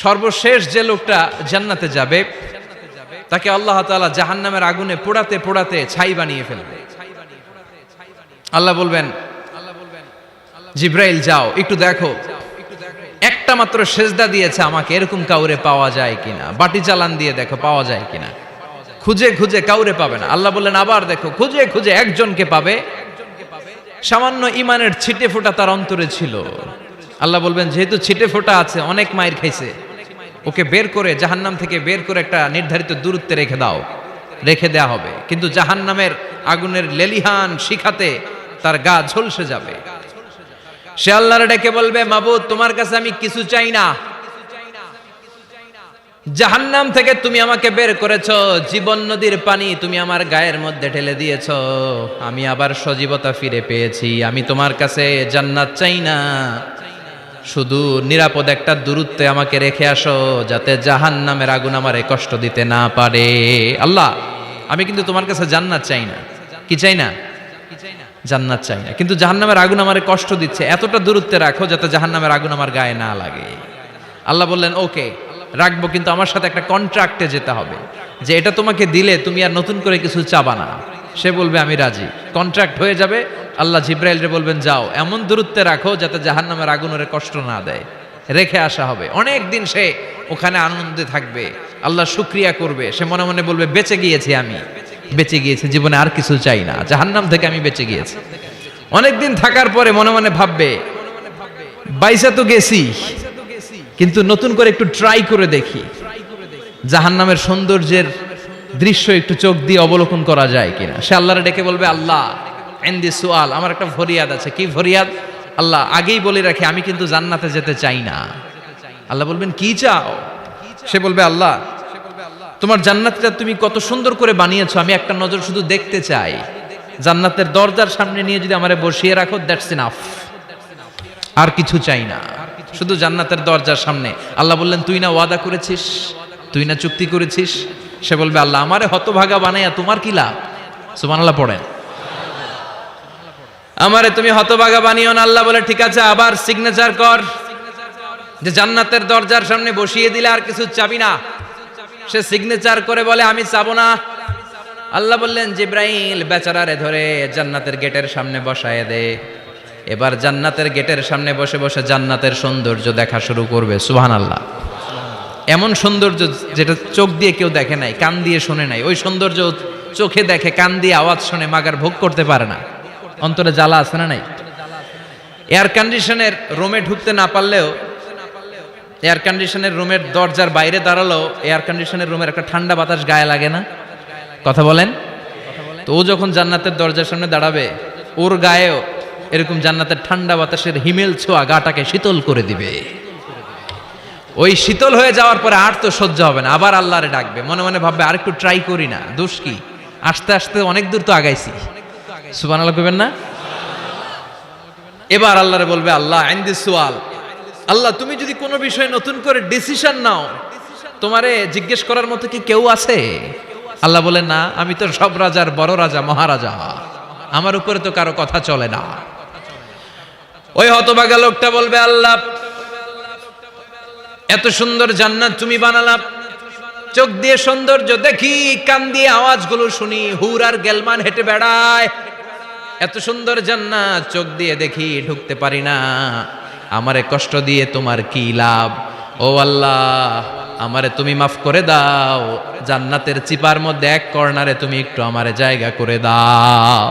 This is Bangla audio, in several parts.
সর্বশেষ যে লোকটা জান্নাতে যাবে তাকে আল্লাহ তাআলা জাহান্নামের আগুনে পোড়াতে পোড়াতে ছাই বানিয়ে ফেলবে। আল্লাহ বলবেন, জিব্রাইল যাও একটু দেখো, একটা মাত্র সেজদা দিয়েছে আমাকে, এরকম কাউরে পাওয়া যায় কিনা। বাটি চালান দিয়ে দেখো পাওয়া যায় কিনা। খুঁজে খুঁজে কাউরে পাবে না। আল্লাহ বললেন আবার দেখো, খুঁজে খুঁজে একজনকে পাবে, সামান্য ইমানের ছিটে ফোঁটা তার অন্তরে ছিল। আল্লাহ বলবেন যেহেতু ছিটে ফোঁটা আছে, অনেক মায়ের খাইছে, ওকে বের করে জাহান্নাম থেকে বের করে একটা নির্ধারিত দূরত্বে রেখে দাও। রেখে দেয়া হবে, কিন্তু জাহান্নামের আগুনের লেলিহান শিখাতে তার গা ঝলসে যাবে। সে আল্লাহর ডেকে বলবে, মাবুদ তোমার কাছে আমি কিছু চাই না, জাহান্নাম থেকে তুমি আমাকে বের করেছো, জীবন নদীর পানি তুমি আমার গায়ের মধ্যে ঢেলে দিয়েছো, আমি আবার সজীবতা ফিরে পেয়েছি। আমি তোমার কাছে জান্নাত চাই না, শুধু নিরাপদ একটা দূরত্বে আমাকে রেখে আসো, যাতে জাহান্নামের আগুন আমারে কষ্ট দিতে না পারে। আল্লাহ আমি কিন্তু তোমার কাছে জান্নাত চাই না। কি চাই না? জান্নাত চাই না, কিন্তু জাহান্নামের আগুন আমারে কষ্ট দিচ্ছে, এতটা দূরত্বে রাখো যাতে জাহান্নামের আগুন আমার গায়ে না লাগে। আল্লাহ বললেন ওকে রাখবো, কিন্তু আমার সাথে একটা কন্ট্রাক্টে যেতে হবে, যে এটা তোমাকে দিলে তুমি আর নতুন করে কিছু চাবা না। সে বলবে আমি রাজি, কন্ট্রাক্ট হয়ে যাবে। আল্লাহ জিব্রাইলরে বলবেন যাও এমন দূরত্বে রাখো যাতে জাহান্নামের আগুন ওরে কষ্ট না দেয়। রেখে আসা হবে, অনেক দিন সে ওখানে আনন্দে থাকবে, আল্লাহ শুকরিয়া করবে। সে মনে মনে বলবে বেঁচে গিয়েছি, আমি বেঁচে গিয়েছি, জীবনে আর কিছু চাই না, জাহান্নাম থেকে আমি বেঁচে গিয়েছি। অনেকদিন থাকার পরে মনে মনে ভাববে বাইসা তো গেছি, কিন্তু নতুন করে একটু ট্রাই করে দেখি, জাহান্নামের সৌন্দর্যের দৃশ্য একটু চোখ দিয়ে অবলোকন করা যায় কিনা। সে আল্লাহরে ডেকে বলবে আল্লাহ ইনদি সুআল, আমার একটা ফরিয়াদ আছে। কি ফরিয়াদ? আল্লাহ আগেই বলে রাখি আমি কিন্তু জান্নাতে যেতে চাই না। আল্লাহ বলবেন কি চাও? সে বলবে আল্লাহ তোমার জান্নাতটা তুমি কত সুন্দর করে বানিয়েছো, আমি একটা নজর শুধু দেখতে চাই। জান্নাতের দরজার সামনে নিয়ে যদি আমারে বসিয়ে রাখো, দ্যাটস ইনাফ, আর কিছু চাই না, শুধু জান্নাতের দরজার সামনে। আল্লাহ বললেন তুই না ওয়াদা করেছিস, তুই না চুক্তি করেছিস। সে বলবে আল্লাহ আমারে হতভাগা বানাইয়া তোমার কি লাভ? সুবহানাল্লাহ পড়েন। আমারে তুমি হতভাগা বানিও না। আল্লাহ বলে ঠিক আছে, আবার সিগনেচার কর যে জান্নাতের দরজার সামনে বসিয়ে দিলে আর কিছু চাবি না। সে সিগনেচার করে বলে আমি চাবো না। আল্লাহ বললেন জিব্রাইল বেচারারে ধরে জান্নাতের গেটের সামনে বসায় দে। এবার জান্নাতের গেটের সামনে বসে বসে জান্নাতের সৌন্দর্য দেখা শুরু করবে। সুবহানাল্লাহ। এমন সৌন্দর্য যেটা চোখ দিয়ে কেউ দেখে নাই, কান দিয়ে শোনে নাই। ওই সৌন্দর্য চোখে দেখে, কান দিয়ে আওয়াজ শুনে, মাগার ভোগ করতে পারে না। অন্তরে জ্বালা আছে না নাই? এয়ার কন্ডিশনের রুমে ঢুকতে না পারলেও, এয়ার কন্ডিশনের রুমের দরজার বাইরে দাঁড়ালো, এয়ার কন্ডিশনের রুমের একটা ঠান্ডা বাতাস গায়ে লাগে না? কথা বলেন তো। ও যখন জান্নাতের দরজার সামনে দাঁড়াবে, ওর গায়েও এরকম জান্নাতের ঠান্ডা বাতাসের হিমেল ছোঁয়া গাটাকে শীতল করে দিবে। ওই শীতল হয়ে যাওয়ার পরে আর তো সহ্য হবে না, আবার আল্লাহরে ডাকবে। মনে মনে ভাববে আর একটু ট্রাই করি না, দোষ কি, আস্তে আস্তে অনেক দূর তো আগাইছি। সুবহানাল্লাহ কইবেন না? এবার আল্লাহরে বলবে আল্লাহ ইনদি সুআল, আল্লাহ তুমি যদি কোনো বিষয়ে নতুন করে ডিসিশন নাও, তোমারে জিজ্ঞেস করার মতো কি কেউ আছে? আল্লাহ বলে না, আমি তো সব রাজার বড় রাজা, মহারাজা, আমার উপরে তো কারো কথা চলে না। ওই হতভাগা লোকটা বলবে আল্লাহ এত সুন্দর জান্নাত তুমি বানালা, চোখ দিয়ে সৌন্দর্য দেখি, কান দিয়ে আওয়াজগুলো শুনি, হুর আর গেলমান হেঁটে বেড়ায়, এত সুন্দর জান্নাত চোখ দিয়ে দেখি, ঢুকতে পারি না, আমারে কষ্ট দিয়ে তোমার কি লাভ? ও আল্লাহ আমারে তুমি মাফ করে দাও, জান্নাতের চিপার মধ্যে এক কর্নারে তুমি একটু আমারে জায়গা করে দাও।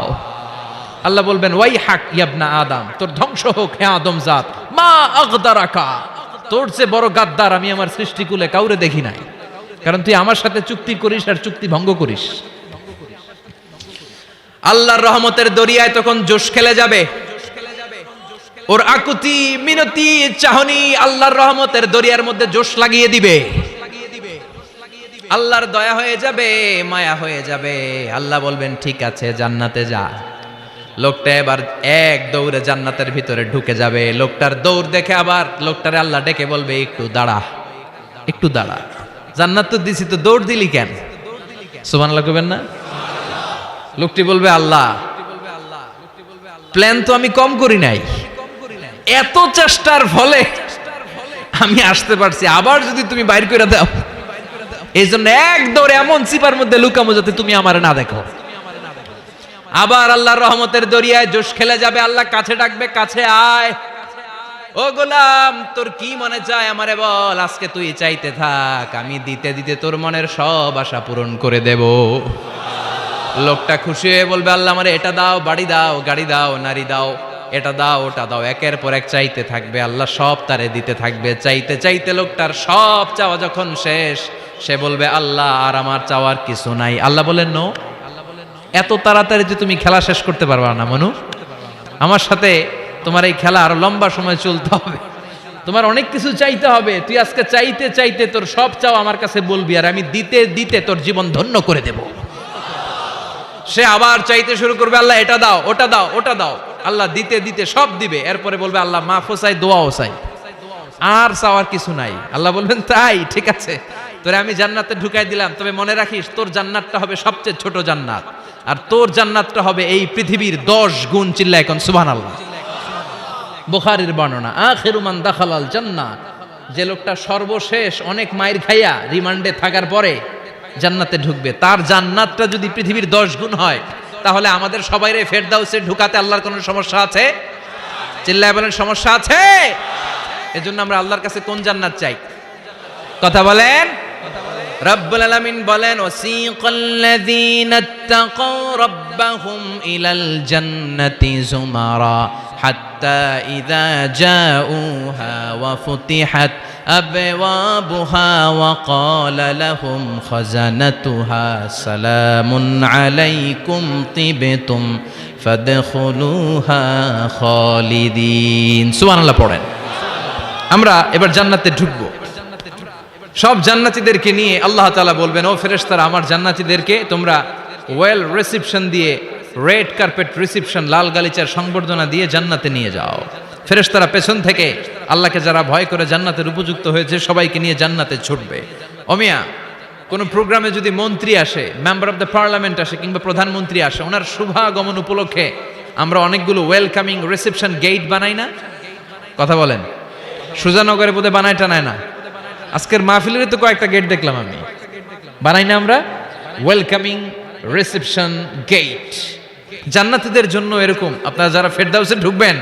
আল্লাহ বলবেন ওয়াই হাক ইয়াবনা আদম, তোর ধ্বংস হোক হে আদম জাত, মা আগদারাকা, তোর চেয়ে বড় গাদ্দার আমি আমার সৃষ্টিকুলে কাউরে দেখি নাই, কারণ তুই আমার সাথে চুক্তি করিস আর চুক্তি ভঙ্গ করিস। আল্লাহর রহমতের দরিয়ায় তখন জোশ খেলে যাবে, ওর আকুতি মিনতি চাহনি আল্লাহর রহমতের দরিয়ার মধ্যে জোশ লাগিয়ে দিবে। আল্লাহর দয়া হয়ে যাবে, মায়া হয়ে যাবে। আল্লাহ বলবেন ঠিক আছে জান্নাতে যা। লোকটা এবার এক দৌড়ে জান্নাতের ভিতরে ঢুকে যাবে। লোকটার দৌড় দেখে আবার লোকটারে আল্লাহ ডেকে বলবে একটু দাঁড়া, একটু দাঁড়া, জান্নাত তো দিছি, তো দৌড় দিলি কেন? সুবহানাল্লাহ কইবেন না? লোকটি বলবে আল্লাহ প্ল্যান তো আমি কম করি নাই, এত চেষ্টার ফলে আমি আসতে পারছি, আবার যদি তুমি বাইর করে দাও, এই জন্য এক দৌড়ে এমন চিপার মধ্যে লুকামো যাতে তুমি আমার না দেখো। আবার আল্লাহর রহমতের দরিয়ায় জোশ খেলে যাবে, আল্লাহ কাছে ডাকবে, কাছে আয়, ও গোলাম তোর কি মনে চায় আমারে বল, আজকে তুই চাইতে থাক, আমি দিতে দিতে তোর মনের সব আশা পূরণ করে দেব। লোকটা খুশি হয়ে বলবে, আল্লাহ আমারে এটা দাও, বাড়ি দাও, গাড়ি দাও, নারী দাও, এটা দাও, ওটা দাও, একের পর এক চাইতে থাকবে, আল্লাহ সব তারে দিতে থাকবে। চাইতে চাইতে লোকটার সব চাওয়া যখন শেষ, সে বলবে, আল্লাহ আর আমার চাওয়ার কিছু নাই। আল্লাহ বলেন, নো, এত তাড়াতাড়ি যে তুমি খেলা শেষ করতে পারবা না মনু, আমার সাথে তোমার এই খেলা আরো লম্বা সময় চলতে হবে, তোমার অনেক কিছু চাইতে হবে। তুই আজকে চাইতে চাইতে তোর সব চাও আমার কাছে বলবি, আর আমি দিতে দিতে তোর জীবন ধন্য করে দেব। সে আবার চাইতে শুরু করবে, আল্লাহ এটা দাও, ওটা দাও, ওটা দাও, আল্লাহ দিতে দিতে সব দিবে। এরপরে বলবে, আল্লাহ মাফও চাই, দোয়াও চাই, আর চাওয়ার কিছু নাই। আল্লাহ বলবেন, তাই ঠিক আছে, তোরে আমি জান্নাতে ঢুকাই দিলাম, তবে মনে রাখিস তোর জান্নাতটা হবে সবচেয়ে ছোট জান্নাত, আর তোর জান্নাতটা হবে এই পৃথিবীর 10 গুণ। চিল্লায় এখন সুবহানাল্লাহ। বুখারীর বর্ণনা, আখিরু মান দাখালাল জান্নাহ, যে লোকটা সর্বশেষ অনেক মাইর খাইয়া রিমান্ডে থাকার পরে জান্নাতে ঢুকবে, তার জান্নাতটা যদি পৃথিবীর 10 গুণ হয়, তাহলে আমাদের সবাইরে ফেরদাউসে ঢুকাতে আল্লাহর কোনো সমস্যা আছে? চিল্লায় বলেন, সমস্যা আছে? এজন্য আমরা আল্লাহর কাছে কোন জান্নাত চাই? কথা বলেন। রব্বুল আলামিন বলেন, ওয়াসিকাল্লাযীনা ইত্তাকাউ রাব্বাহুম ইলাল জান্নাতি যুমারা হাত্তা ইযা জাউহা ওয়া ফুতিহাত আবওয়াবুহা ওয়া ক্বালা লাহুম খাজানাতুহা সালামুন আলাইকুম তিবতুম ফাদখুলুহা খালিদিন। সুবহানাল্লাহ পড়েন। আমরা এবার জান্নাতে ঢুকবো। সব জান্নাতীদেরকে নিয়ে আল্লাহ তাআলা বলবেন, ও ফেরেশতারা, আমার জান্নাতীদেরকে তোমরা ওয়েল রিসেপশন দিয়ে, রেড কার্পেট রিসেপশন, লাল গালিচার সংবর্ধনা দিয়ে জান্নাতে নিয়ে যাও। ফেরেশতারা পেছন থেকে আল্লাহকে যারা ভয় করে জান্নাতের উপযুক্ত হয়েছে সবাইকে নিয়ে জান্নাতে ছুটবে। ওমিয়া, কোন প্রোগ্রামে যদি মন্ত্রী আসে, মেম্বার অফ দ্য পার্লামেন্ট আসে, কিংবা প্রধানমন্ত্রী আসে, ওনার শুভাগমন উপলক্ষে আমরা অনেকগুলো ওয়েলকামিং রিসেপশন গেট বানাই না? কথা বলেন। সুজানগরে বোধহয় বানায় টানায় না? আজকের মাহফিলের তো কয়েকটা গেট দেখলাম আমি, বানাই না আমরা? Welcoming reception gate. জান্নাতীদের জন্য এরকম, আপনারা যারা ফেরদাউসে ঢুকবেন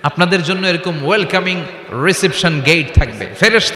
আপনাদের জন্য এরকম ওয়েলকামিং রিসেপশন গেট থাকবে। ফেরেশতা